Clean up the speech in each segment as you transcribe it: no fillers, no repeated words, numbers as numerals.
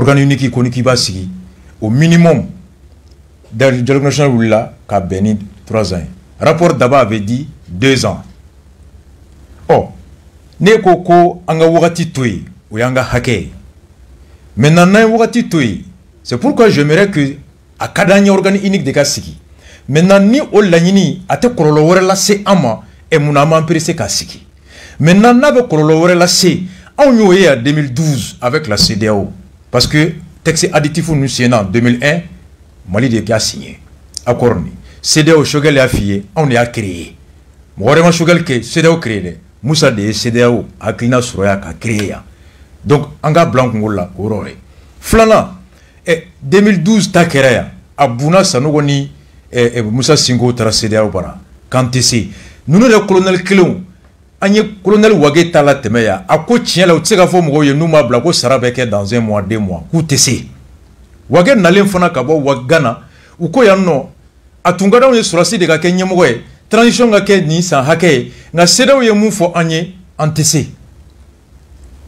organe unique koni ki ba sigi au minimum dans le dialogue national wula ka beni 3 ans. Rapport d'abord avait dit 2 ans. Oh, ne koko anga wakati toyi ou yanga hake. Maintenant na wakati toyi. C'est pourquoi j'aimerais que à kadanya organe unique de kasiki. Maintenant ni o lanyini ate kololo wore la se ama e munama empirese kasiki. Maintenant na be kololo wore la se on yoye à 2012 avec la CEDEAO parce que texte additif nous signé en 2001 Mali de a signé accord ni CEDEAO Choguel a fié on a créé vraiment Choguel que CEDEAO créé Moussa de CEDEAO a clina Soroya a créé donc anga blanc ngola orore flana et 2012 ta créé a Bouna Sanogoni et Moussa Singo tra CEDEAO para quand c'est nous le colonel Kilon Anye colonel Wage tala temeya a ko tien la utsega fo mo ye numa bla ko sarabeke dans 1 mois 2 mois ku tese Wage nalen fona ka bo wagana u ko yanno atungada on surasi de ka kenye mo ye transition ga ke ni sa hake na sedaw ye mu fo anye antese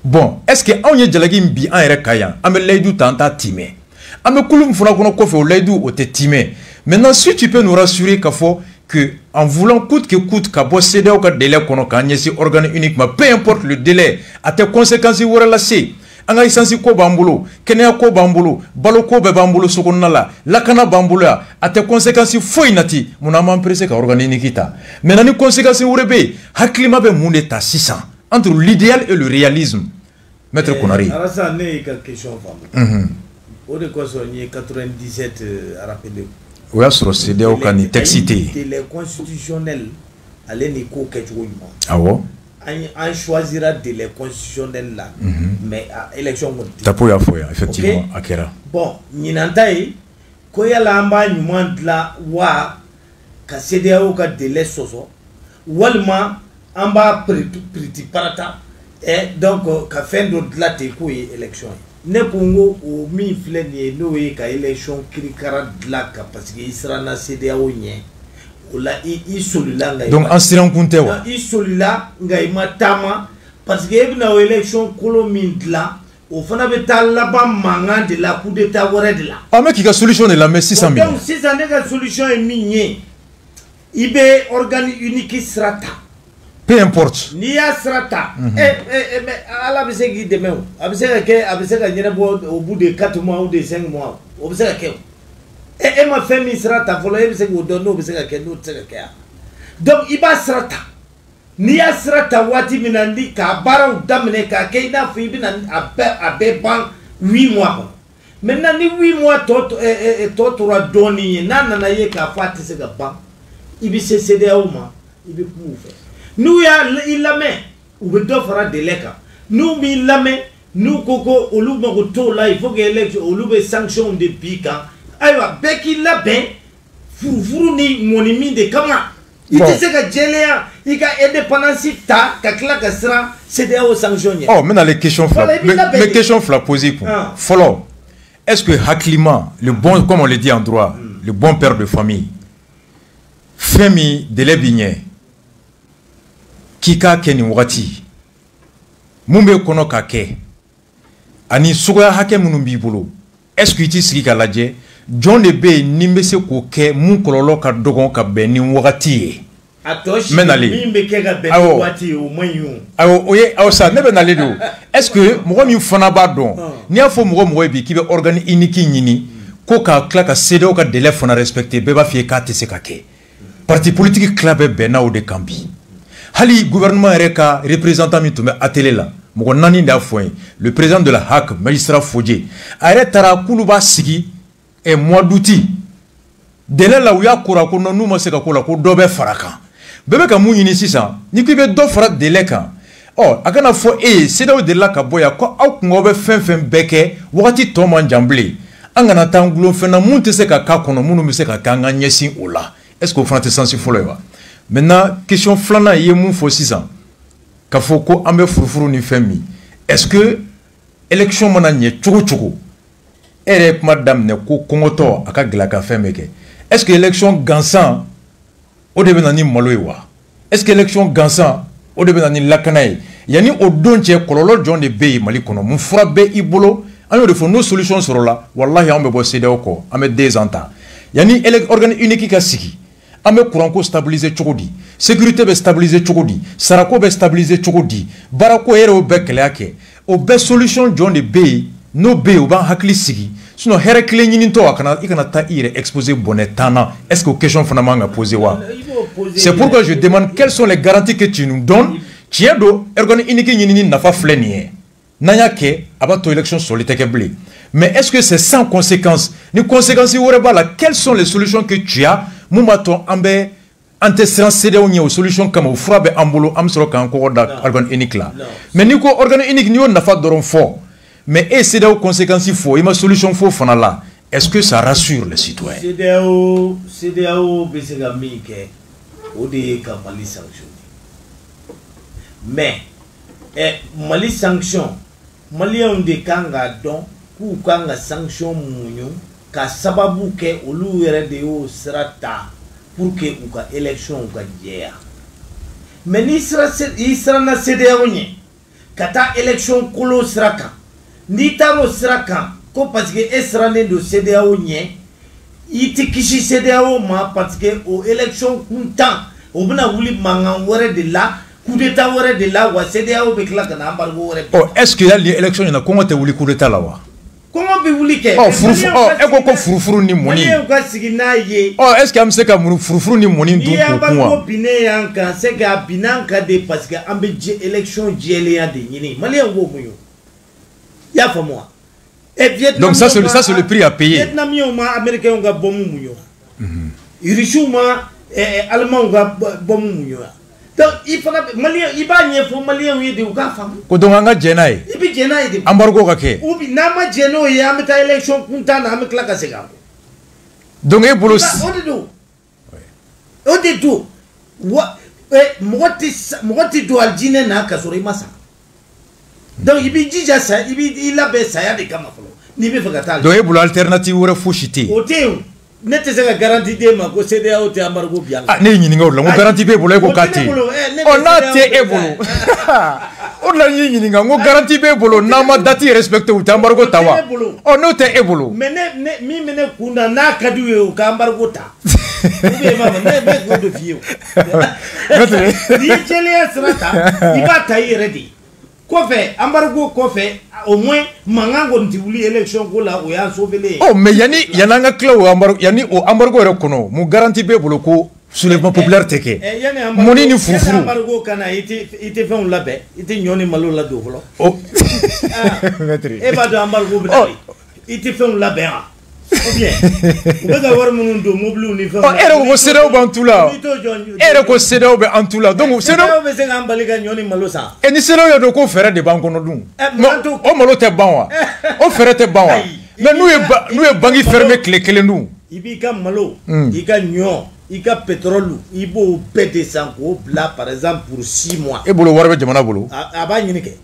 bon est-ce que on ye jalagi mbi an ere kayan ame leidu tanta time ame kulum fona kono ko fe o leidu o te time maintenant si tu peux nous rassurer ka fo que en voulant coûte que coûte qu'à posséder au délai qu'on a si organe uniquement peu importe le délai à tes conséquences ou relâché anga isansi ko bambulo kenya ko bambulo balo ko be bambulo sokonnala lakana bambulo à tes conséquences foi nati munama pressé ka organe uniquita mais nani conséquences urebe haklima be munde ta 600 entre l'idéal et le réalisme maître Konari ça n'est quelque question femme au de quoi soigner 97 à rappeler. Oui, sur CEDEAO quand il t'excité. Les constitutionnels, allez n'y couper. Ah bon? On choisira des les constitutionnels là, mais à élection. T'as pas eu effectivement, Akera. Bon, n'y n'entendez quoi y a là-bas nous montre là wa que CEDEAO quand délai soso, walma en bas priti parata et donc qu'à fin d'autre là t'es quoi élection. Ne pongo o mi fleni no e ka élection krikara dlaka parce que isra na CEDEAO nye ola i solula ngai donc en siran kunte wa i solula ngai matama parce que ebna o élection kolomin dla o fana betal la ba manga de la coup d'état wore de la ah mais qui a solution de la mais 600 000 donc 600 de solution est minye ibe organe unique srata peu importe ni ya srata mais ala be segi demain abiseka nyina au bout de 4 mois ou de 5 mois obiseka ke et ma famille srata volo ebiseka odono obiseka ke no tseka ke donc iba srata ni ya srata wati minandi ka bara udamne ka ke na fi binan abe ban 8 mois maintenant ni 8 mois to doni nana na ye ka fati se ga ban ibi CEDEAO ma ibi poufe nous ya ilame ou bedo fera de leka nous mi lame nous koko olu mo to là il faut que élection olu be sanction de pika aywa beki la ben furu ni monimi de kama ite se ka jelea ika indépendance ta ka kla ka sera CEDEAO sanctionné oh mais dans les questions mes questions fla posées follow est-ce que haklima le bon comme on le dit en droit le bon père de famille femi de lebigné Kika keni wati mumbe kono kake ani suga hake munumbi bolo est-ce que tu sigi kalaje John de Bay nimbe se ko ke mun kololo ka dogon ka beni wati atoshi nimbe ke ga beni wati o manyu awo oye awo sa nebe na ledo est-ce que mo mi fana ba don ni afo mo bi ki be organe unique nyini ko ka klaka CEDEAO ka délai fona respecter be ba fie ka tese ka ke parti politique club bena o de kambi Hali gouvernement reka représentant mi tumbe atelier la mo nani da foin le président de la HAC magistrat Fodje arrête tara kuluba sigi et mois d'août délai la uya kura ko no mo se ka ko la ko dobe faraka bebe ka mu yini sisa ni ko be do fara délai kan oh akana fo CEDEAO de la ka boya ko aw ko be fen beke wakati to man jamble angana tangulo fena mun te se ka ka kono munu mi se ka kanga nyesi ola est-ce que français sensi folo wa maintenant question flana yemu fo 600 ka fo ko ambe furufuru ni femi est-ce que élection mana nye chugo ere madame ne ko kongoto aka glaka femeke est-ce que élection gansan o de benani maloiwa est-ce que élection gansan o de benani lakanai yani o donche kololo John de Bay mali kono mun fura be ibolo an de fo nos solutions sur là wallahi on be bo CEDEAO ko am 2 ans ta yani organe unique ka sigi am courant ko stabiliser chogodi sécurité be stabiliser chogodi sarako be stabiliser chogodi barako ere o be klake o be solution john de be no be o ban hakli sigi sinon here kle nyini to akana ikana ta ire exposer bonetana est-ce que question fondamentalement poser wa c'est pourquoi je demande quelles sont les garanties que tu nous donnes Tiedo, organe unique nyini nafa flenie. Naya ke, abato élection solitaire blé. Mais est-ce que c'est sans conséquences? Les conséquences, quelles sont les solutions que tu as? Moumaton, ambe, antecédent CEDEAO aux solutions comme au frappe ambolo, amsro kan encore d'organe unique là. Mais ni ko organe unique ni on nafa doron fort. Mais et CEDEAO conséquences il faut, il ma solution faux fana là. Est-ce que ça rassure les citoyens? CEDEAO, besega mike, ode kamali sanction. Mais Mali sanction Malien de kanga don ku kanga sanction munyo ka sababu ke olu yere de o srata pour que u ka élection ka jeya mais ni sra na CEDEAO nye kata élection kolo sraka ni taro sraka ko parce que esrane do CEDEAO nye iti kishi CEDEAO ma parce que o élection kuntan obuna wuli mangan wore de la coup d'état wore de la wa CEDEAO be kla kana embargo wore. Oh, est-ce que les élections na comment te wuli coup d'état là wa? Comment be wuli ke? Oh, ko furufuru ni moni. Oh, est-ce que am se ka furufuru ni moni du ko kwa? Ko bine yanka se ka binanka de parce que ambe élection jele ya de yini. Malien wo muyo. Ya fa moi. Et Vietnam. Donc ça c'est le prix à payer. Vietnamien ma américain nga bomu muyo. Irichu ma allemand nga bomu muyo. Donc il faut malien il va n'y faut malien oui de ka fam ko donc nga jenay ibi jenay de embargo ka ke ubi na ma jeno ya amta élection kunta na am klaka sega donc e bolo ode do wa moti do aljine na ka sori masa donc ibi jija sa ibi ila be sa ya de kama folo ni be fagata donc e bolo alternative wora fushiti ode nete sega garantie de ma ko CEDEAO te embargo bien ah ne nyini ngawla mo garantie be bolo ko kati on na te e bolo on la nyini ngo garantie be bolo na ma dati respecté ou te embargo tawa on no te e bolo mi mene kunda na kadu e ka embargo ta ube mama ne go do fiyo ni chele asrata iba tai ready ko fait embargo ko fait au moins mangango ntiwuli élection ko la o ya sauver. Oh mais yani yananga clou embargo yani o embargo re kono mu garantie be bolo ko soulèvement populaire teke moni ni fufuru embargo kana ite fait on labe ite nyoni malo la do volo oh e ba do embargo be ite fait on labe ou bien ou ba war munun do moblu ni fait oh ere ko CEDEAO ba antula ere ko CEDEAO be antula donc CEDEAO be se ngambali ga nyoni malo sa e ni CEDEAO do ko fere de banko no dun o malo te banwa o fere te banwa mais nous e bangi fermé clé nous ibi ka malo ika nyo ika pétrole ibo pété sanko bla par exemple pour 6 mois e bolo warbe jamana bolo aba nyini ke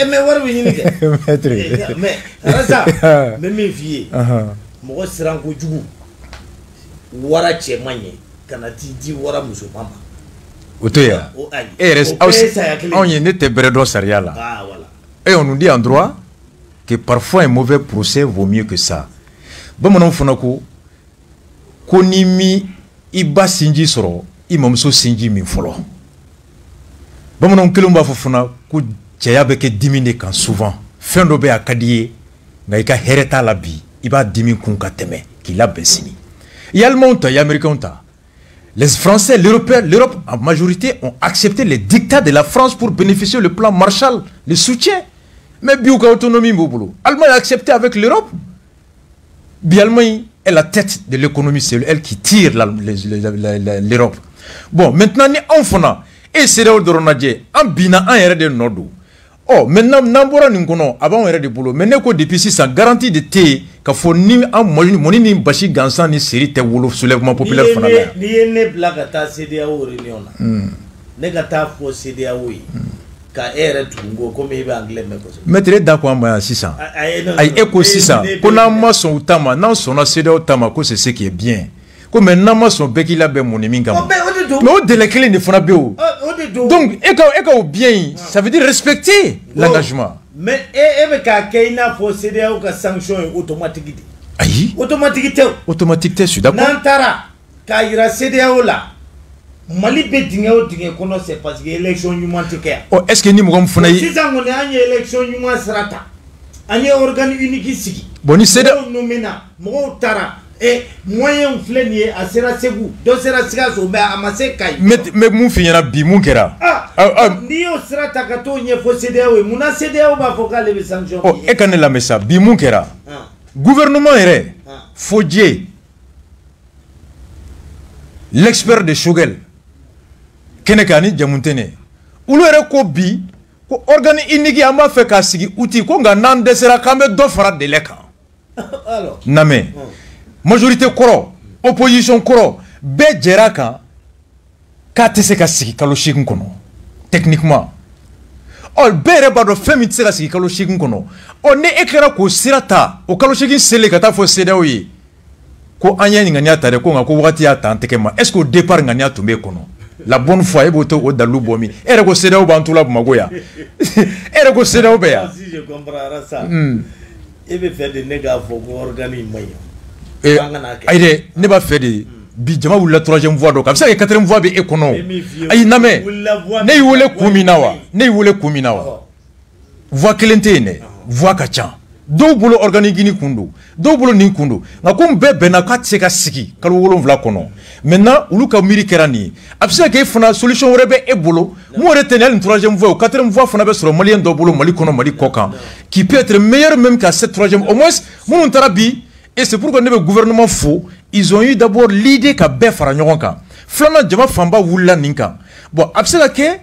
mais warbe nyini ke mais ça même vie mo siran ko jugu wara che manye kana ti wara muso mama otoya et reste on y n'était bredo saria là ah voilà et on nous dit en droit que parfois un mauvais procès vaut mieux que ça bamanon fonako konimi iba sinji soro imamso sinji min folo bamanon kelumba fofuna ko caya be ke dimine kan souvent fin do be akadiye nga ika hereta la bi iba dimi kun ka teme ki la besini yalmon ta américain ta les Français, l'Europe en majorité ont accepté les dictats de la France pour bénéficier du plan Marshall, le soutien. Mais Biouka autonomie Mboubolo. L'Allemagne a accepté avec l'Europe. L'Allemagne est la tête de l'économie, c'est elle qui tire l'Europe. Bon, maintenant, on fona. Et c'est là où on a dit, en bina, en RD Nordou. Oh, maintenant, n'ambora n'inkono, avant on RD boulot. Maintenant, depuis 600, garantie de thé, qu'il faut ni en moni ni bashi gansan ni série te wolof soulèvement populaire fanala. Ni ne blagata CEDEAO réunion là. Negata fo CEDEAO yi. Ka ere tungo comme il va anglais mais possible. Mettre d'accord moi 600. Ay eko 600. Kona ma son utama, nan son CEDEAO tama ko c'est ce qui est bien. Comme maintenant ma son beki la be moni minga. Mais au de l'école ne fona bio. Donc eka bien, ça veut dire respecter l'engagement. Mais et ka keina fo CDAO ka sanction automatique. Aïe. Automatique. Automatique, je suis d'accord. Nantara ka ira CDAO là. Mali be dingo kono c'est parce que élection humaine te kaya. Oh, est-ce que ni mo funa yi? Si ça on est élection humaine srata. Anye organe unique sigi. Boni CDAO nomina mo tara et moyen flenier a sera segu do sera siga so be amase kai. Mais mun fi yana bi mun kera. Ni o srata ka to nye fo CDAO muna CDAO ba fo ka le sanction. Oh, e kan la mesa bi mun kera. Gouvernement ere Fodje l'expert de Shogel Kenekani Jamuntene ulu ere ko bi ko organe inigi amba fe ka sigi uti ko nga nan desera kambe do fara de leka alors name majorité koro opposition koro be jeraka ka tese ka sigi kalo shigun kono techniquement ol bere bado femi tse ka sigi kalo shigun kono o ne ekera ko sirata o kalo shigin sele ka ta fo CDAO yi ko anya ngania tare ko nga ko wati ya tanteke ma est-ce que au départ ngania tumbe kono la bonne foi eboto o dalu bomi ere ko CDAO bantula bumagoya ere ko CDAO be ya si je comprends ça et be faire de nega fo ko organiser mayo aide ne ba fait de bi jama wula 3e voie do ka bisa 4e voie be ekono ay name ne wule kuminawa ne wule kuminawa voie kelentene voie kacha do bolo organigini kundu do bolo nin kundu ngakum be bena ka tseka siki kalu wolon vla kono maintenant ulu ka miri kerani afisa ke funa solution rebe e bolo mo retenir une 3e voie ou 4e voie funa be sur malien do bolo mali kono mali kokan qui peut être meilleur même qu'à cette 3e au moins mon tarabi et c'est pourquoi le gouvernement faux ils ont eu d'abord l'idée ka be fara nyoka flana jama famba wula ninka bon afisa ke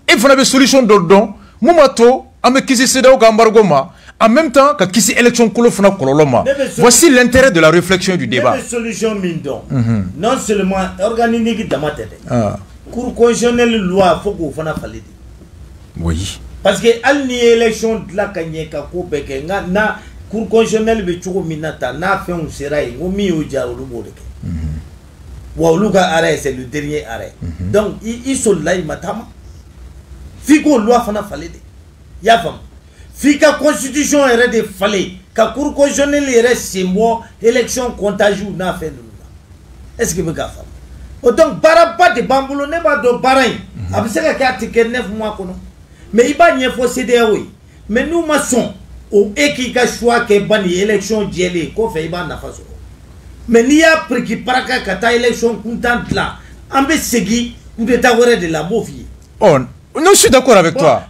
e funa be solution do don momato ame kisi CDAO ka embargo ma en même temps que kisi élection kolo fana kololoma. Voici l'intérêt de la réflexion du débat. Solution mindon. Non seulement organiser damatete. Cour constitutionnelle loi faut qu'on fana falidi. Oui. Parce que al ni élection de la kanye ka ko beke na cour constitutionnelle be chuko minata na fait un serai ngomi o ja olu bodeke. Wa olu ka arrêt c'est le dernier arrêt. Donc ils sont là matama. Fiko loi fana falidi. Ya fam. Fika constitution est de fallait ka cour constitutionnelle est symbole élection contagieux na fait est-ce que vous gaffe autant para pas de bambulo ne ba do parain abiseka ka article 9 mois kono mais il ba nyefo CDAO mais nous maçon au eki ka choix que bani élection diele ko fait ba na faso mais ni a pris qui paraka kata élection contente là ambe segi ou de tawere de la bofie on non, je suis d'accord avec toi.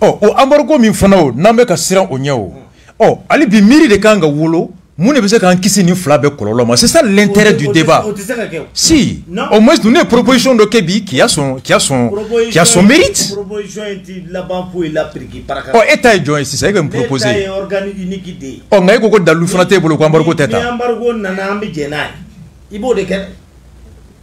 Oh, embargo min fanao nambe ka siran onyao. Oh, ali bi miri de kanga wolo, mune bese kan kisi ni flabe kololoma. C'est ça l'intérêt du débat. Si, au moins nous une proposition de Kebi qui a son mérite. Oh, état est joint ici, c'est que me proposer. Oh, ngaye ko dalu fana tebolo ko embargo teta. Embargo nana ambi jenai. Ibo de ken.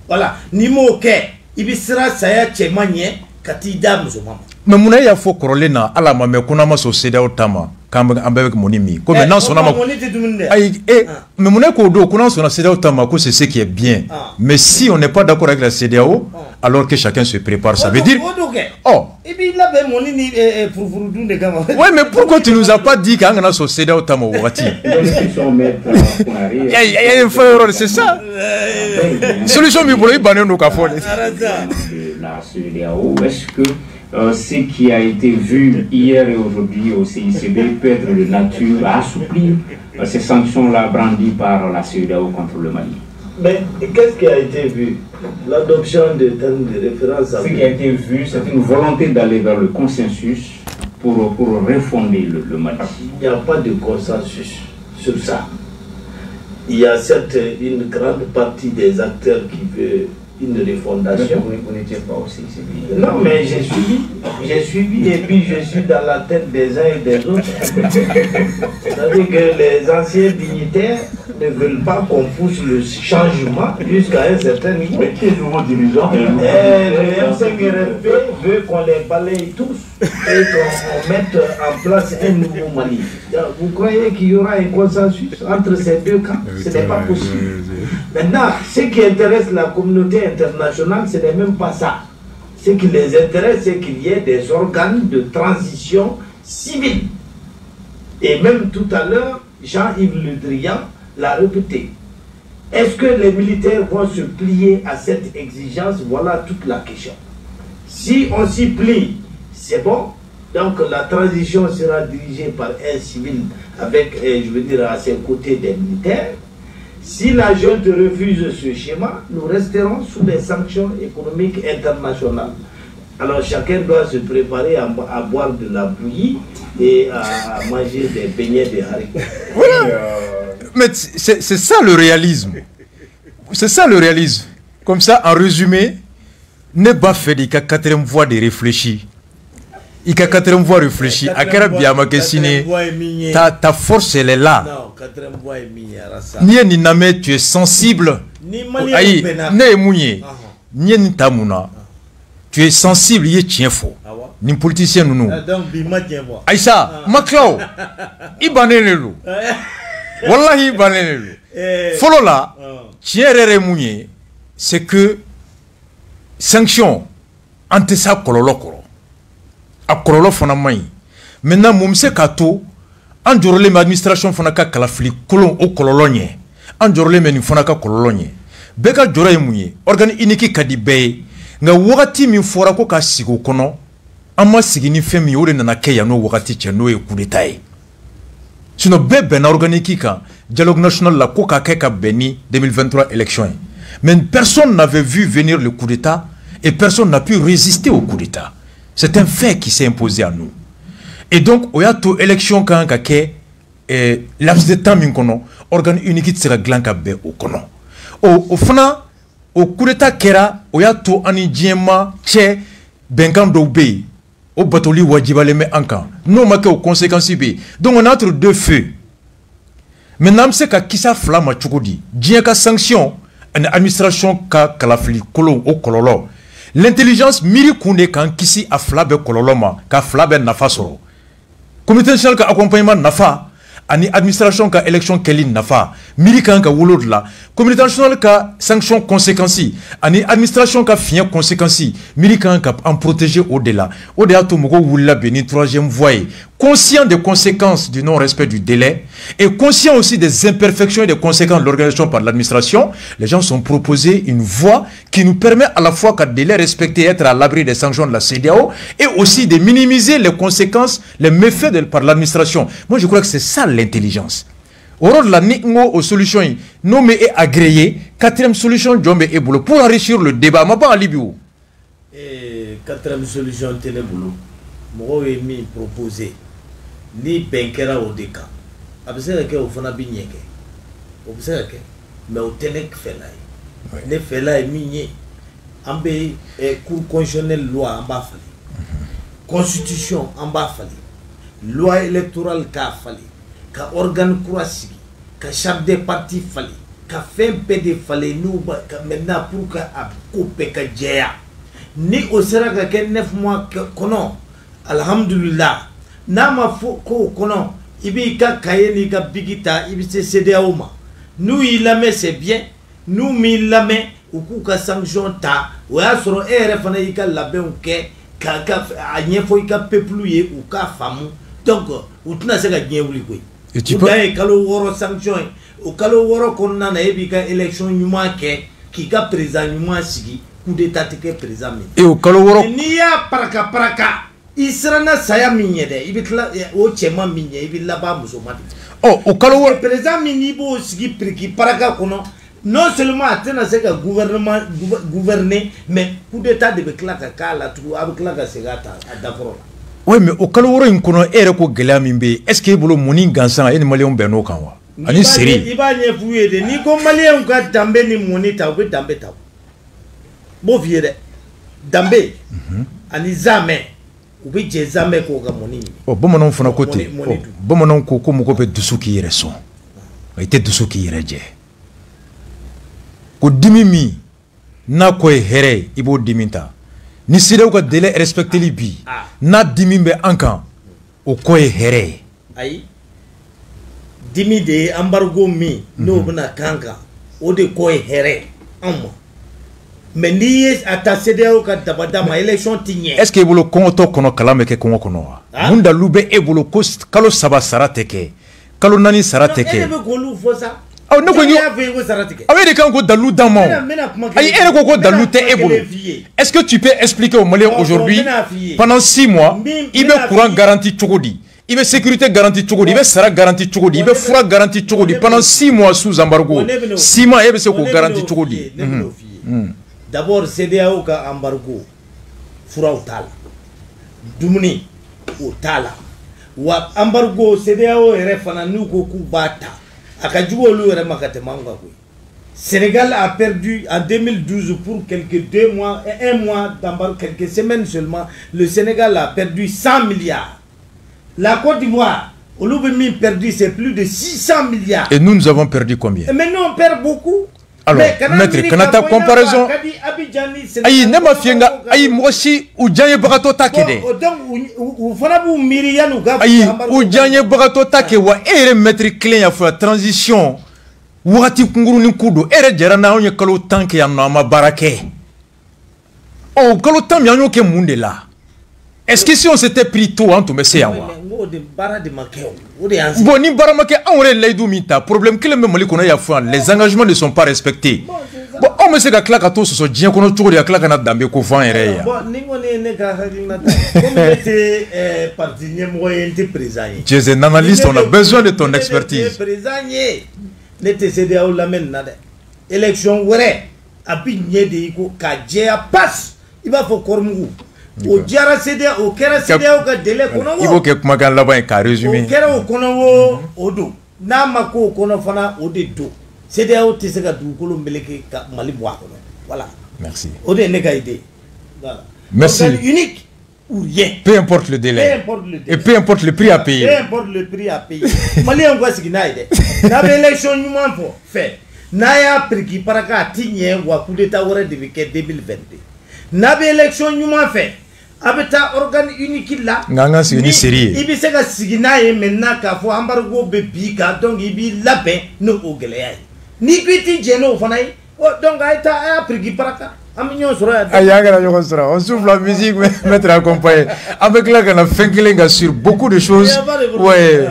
Voilà, ni mo ke ibisira saya chemanye katida muzomama. Mais muna ya fo korolena ala mame kuna maso CDAO tama kamba ambek monimi. Comme maintenant son ama. Mais muna ko do kuna son CDAO tama ko c'est ce qui est bien. Mais si on n'est pas d'accord avec la CDAO, alors que chacun se prépare, ça veut dire oh. Et puis là ben monini pour de kama. Ouais, mais pourquoi tu nous as pas dit quand on a son CDAO tama wati? C'est ça. Solution mi pour baner no kafone. La CDAO, est-ce que ce qui a été vu hier et aujourd'hui au CICB peut être de nature à assouplir ces sanctions-là brandies par la CEDEAO contre le Mali? Mais qu'est-ce qui a été vu? L'adoption de termes de référence. Ce qui a été vu, c'est une volonté d'aller vers le consensus pour refonder le Mali. Il n'y a pas de consensus sur ça. Il y a certes une grande partie des acteurs qui veulent une refondation. Vous n'étiez pas aussi CICB. Non, mais j'ai suivi et puis je suis dans la tête des uns et des autres. C'est-à-dire que les anciens dignitaires ne veulent pas qu'on pousse le changement jusqu'à un certain niveau. Mais qui est nouveau dirigeant? Le M5RFP veut qu'on les balaye tous et qu'on mette en place un nouveau Mali. Vous croyez qu'il y aura un consensus entre ces deux camps? Ce n'est pas possible. Maintenant, ce qui intéresse la communauté internationale, ce n'est même pas ça. Ce qui les intéresse, c'est qu'il y ait des organes de transition civile. Et même tout à l'heure, Jean-Yves Le Drian l'a répété. Est-ce que les militaires vont se plier à cette exigence? Voilà toute la question. Si on s'y plie, c'est bon. Donc la transition sera dirigée par un civil avec, je veux dire, à ses côtés des militaires. Si la junte refuse ce schéma, nous resterons sous des sanctions économiques internationales. Alors chacun doit se préparer à boire de la bouillie et à manger des beignets de haricots. Voilà. Mais c'est ça le réalisme. C'est ça le réalisme. Comme ça, en résumé, ne pas faire des quatrième voie de réfléchir. Il y a quatrième voie réfléchir. Ta force, elle est là. Non, quatrième voie est mignée. Ni namé, tu es sensible. Aïe, ne mouillé. Ni tamuna. Tu es sensible, il tient faux. Ni politicien nous. Aïssa, Maclao, Ibanelelu. Wallahi Ibanelelu. Follow là, tient mouillé, c'est que sanction, ante sa kololokoro. A kololo fana mayi. Maintenant, moumse kato, an jorole me administration fana ka kalafili kolon o kololo nye. An jorole me ni fana ka kololo nye. Beka jora ye mouye, organi iniki kadi beye. Nga wakati min fora ko ka sigo kono, ama sigi ni femi ore nana ke ya no wakati che no e coup d'état ye. Sinon bebe na organiki ka, dialogue national la ko ka ke ka beni 2023 élection. Mais personne n'avait vu venir le coup d'état et personne n'a pu résister au coup d'état. C'est un fait qui s'est imposé à nous. Et donc, il y a toute élection quand laps de temps minkono, organe unique sera glanka be au kono. Au fana, au coup d'état kera, il y a tout ani djema, tche, benkan dobe, au batoli wajibale me ankan. Non, ma aux conséquences be. Donc, on a entre deux feux. Maintenant, c'est qu'à qui ça flamme à chukodi. Djien ka sanction, une administration ka kalafili kolon au kololo. L'intelligence miri kounde kan kisi a flabe kololoma ka flabe nafa soro. Comité national ka accompagnement nafa ani administration ka élection keli nafa miri kan ka wolod la. Comité national ka sanction conséquences ani administration ka fien conséquences miri kan ka en protéger au-delà. Au-delà to moko wula beni troisième voie. Conscient des conséquences du non-respect du délai et conscient aussi des imperfections et des conséquences de l'organisation par l'administration, les gens sont proposés une voie qui nous permet à la fois qu'à délai respecté être à l'abri des sanctions de la CEDEAO et aussi de minimiser les conséquences, les méfaits par l'administration. Moi, je crois que c'est ça l'intelligence. Au rôle de la NICMO aux solutions, nommé et agréé, quatrième solution, Djombe et Boulot, pour enrichir le débat. Ma pas en Libye. Quatrième solution, Téléboulot. Moi, j'ai mis proposé. Ni benkera au deka abisera ke o fana bi nyeke obisera ke mais o tenek felay ne felay minye ambe cour constitutionnelle loi amba fali constitution amba fali loi électorale ka fali ka organe croisigi ka chef de parti fali ka fempe de fali nous ka maintenant pour ka couper ka jeya ni o sera ka 9 mois kono alhamdulillah Nama ko kono ibi ka kayeni ka bigita ibi se CEDEAO ma nous il la c'est bien nous mi la met ou ka sanction ta o ya soro fana ika labin ke ka anye fo ika pepluye ou ka famu donc ou tuna se ka nyewuli ko et tu peux kalo woro sanction o kalo woro konna na ibi ka élection nyuma ke ki ka président nyuma sigi coup d'état te ke président et o kalo woro ni ya paraka Israna saya minyede ibitla o chema minye ibilla ba musomati oh o kalo président minibo sigi priki paraka kono non seulement atena se ka gouverner mais coup d'état de beklaka kala tu abeklaka segata adakoro oui mais o kalo woro inkono ere ko gela mimbe est-ce que bolo moni gansan en malien beno kanwa ani seri iba nye fuye de ni ko malien ka dambe ni monita o dambe ta bo viere dambe ani jamais oh bamanan fana côté oh bamanan ko ko moko be dusu ki yere son ite dusu ki yere je ko dimi mi na ko here ibo diminta ni sire ko délai respecter li bi na dimi be ankan o ko here ay dimi de embargo mi no bna kanga o de ko here amma mais ni à ta CEDEAO ka dabada ma élection tigné. Est-ce que vous le comptez kono kalame ke kongo kono wa? Munda lube e bolo ko kalo saba sarateke. Kalo nani sarateke. Elle veut qu'on l'ouvre faut ça. Ah ne ko yo. Avec des kan ko dalu damo. Ayi ere ko dalu te e bolo. Est-ce que tu peux expliquer aux Maliens aujourd'hui pendant 6 mois, il veut courant garanti chokodi. Il veut sécurité garantie Tchogodi, il veut Sara garantie Tchogodi, il veut Fura garantie Tchogodi pendant 6 mois sous embargo. 6 mois, il veut se garantie Tchogodi. D'abord, CEDEAO ka embargo. Fura au tala. Dumuni au tala. Wa embargo CEDEAO ere fana nuko kubata. Akajugo lu ere makate manga kwe. Sénégal a perdu en 2012 pour quelques 2 mois, 1 mois d'embargo, quelques semaines seulement. Le Sénégal a perdu 100 milliards. La Côte d'Ivoire, au Loubemi perdu, c'est plus de 600 milliards. Et nous avons perdu combien? Et maintenant, on perd beaucoup. Alors, maître, quand tu as comparaison, aïe, ne ma fienga, aïe, moi aussi, ou djanye barato takede. Aïe, ou djanye barato take, wa ere maître clé ya fa transition. Wati kunguru ni kudo, ere jara na onye kalo tanke ya na ma barake. Oh, kalo tam ya nyoke munde la. Est-ce que si on s'était pris tôt, on tombe c'est à moi? Bon, ni baramake, on aurait l'aidou mita. Problème que le même qu'on a fait, les engagements ne sont pas respectés. Bon, on me sait que la claque sur ce djien qu'on a toujours dit à claque na dambe ko fan ere ya. Bon, ni on est ka halina. Comme était parti ni moyen de présent. Tu es un analyste, on a besoin de ton expertise. N'était CEDEAO la men nada. Élection wéré. Abi nyede ko ka djia passe. Il va faut kormugu. Au Diara CEDEAO, au Kera CEDEAO, au délai qu'on a. Il faut que Magan là-bas ait résumé. Au Kera qu'on a au dos. Namako qu'on a fana au dos. CEDEAO Tessega du Colombeleke Malibois. Voilà. Merci. Au dé négaïdé. Voilà. Merci. Unique ou rien. Peu importe le délai. Peu importe le délai. Et peu importe le prix à payer. Peu importe le prix à payer. Malien voit ce qu'il a aidé. N'avait élection humaine pour faire. Naya priki paraka tigné ou à coup d'état aurait de 2022. N'avait élection humaine fait. Abeta organe unique là. Nganga c'est une série. Ibi sega sigina e maintenant ka fo embargo be bi ka donc ibi lapin no ogele. Ni kwiti jeno fanay. Oh donc aita a prigi paraka. Aminyo sura. Ayaga la yo sura. On souffle la musique mettre accompagné. Avec là qu'on a fait sur beaucoup de choses. Ouais.